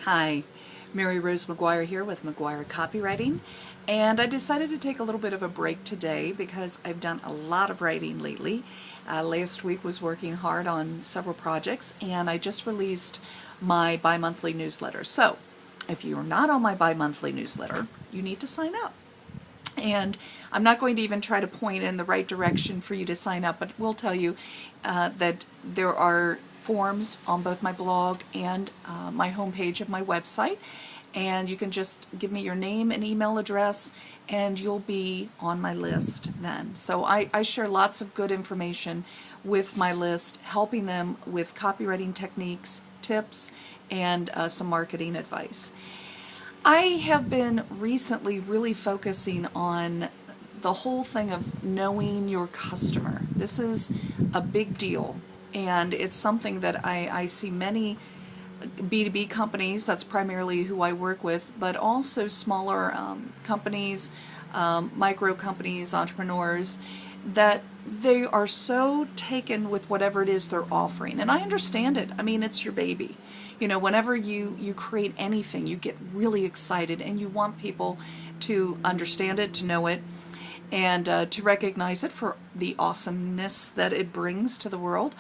Hi, Mary Rose McGuire here with McGuire Copywriting, and I decided to take a little bit of a break today because I've done a lot of writing lately. Last week was working hard on several projects, and I just released my bi-monthly newsletter. So, if you're not on my bi-monthly newsletter, you need to sign up. And I'm not going to even try to point in the right direction for you to sign up, but will tell you that there are forms on both my blog and my homepage of my website, and you can just give me your name and email address and you'll be on my list then. So I share lots of good information with my list, helping them with copywriting techniques, tips, and some marketing advice. I have been recently really focusing on the whole thing of knowing your customer. This is a big deal, and it's something that I see many B2B companies, that's primarily who I work with, but also smaller companies, micro companies, entrepreneurs, that they are so taken with whatever it is they're offering. And I understand it. I mean, it's your baby. You know, whenever you create anything, you get really excited and you want people to understand it, to know it, and to recognize it for the awesomeness that it brings to the world.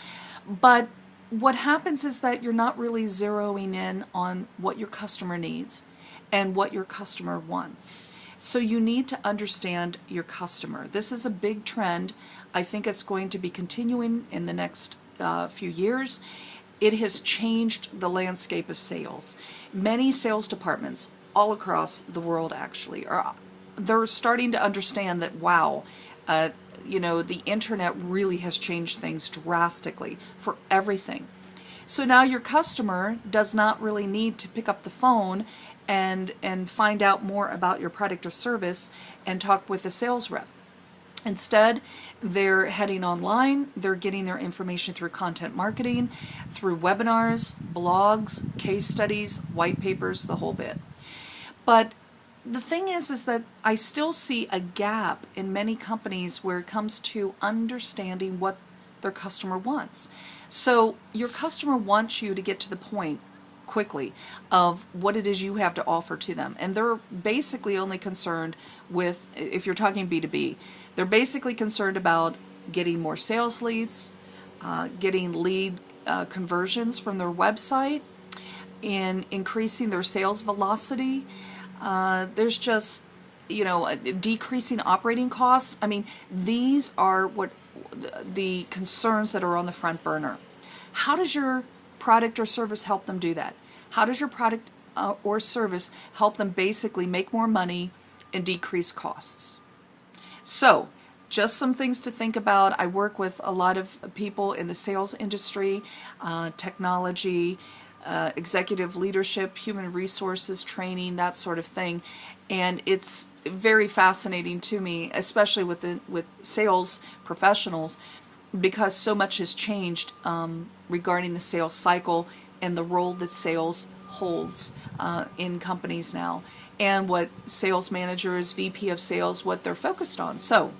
But what happens is that you're not really zeroing in on what your customer needs and what your customer wants. So you need to understand your customer. This is a big trend. I think it's going to be continuing in the next few years. It has changed the landscape of sales. Many sales departments all across the world actually they're starting to understand that, wow, the internet really has changed things drastically for everything. So now your customer does not really need to pick up the phone and find out more about your product or service and talk with the sales rep. Instead, they're heading online, they're getting their information through content marketing, through webinars, blogs, case studies, white papers, the whole bit. But the thing is that I still see a gap in many companies where it comes to understanding what their customer wants. So your customer wants you to get to the point quickly of what it is you have to offer to them. And they're basically only concerned with, if you're talking B2B, they're basically concerned about getting more sales leads, getting lead conversions from their website, and increasing their sales velocity. There's just, decreasing operating costs. I mean, these are what the concerns that are on the front burner. How does your product or service help them do that? How does your product or service help them basically make more money and decrease costs? So, just some things to think about. I work with a lot of people in the sales industry, technology, executive leadership, human resources training, that sort of thing, and it's very fascinating to me, especially with sales professionals, because so much has changed regarding the sales cycle and the role that sales holds in companies now, and what sales managers, VP of sales, what they're focused on. So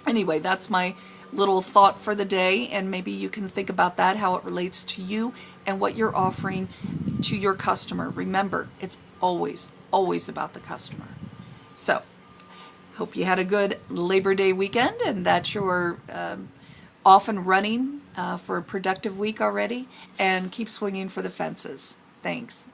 anyway, that's my little thought for the day, and maybe you can think about that, how it relates to you and what you're offering to your customer. Remember, it's always about the customer. So, hope you had a good Labor Day weekend and that you're off and running for a productive week already, and keep swinging for the fences. Thanks.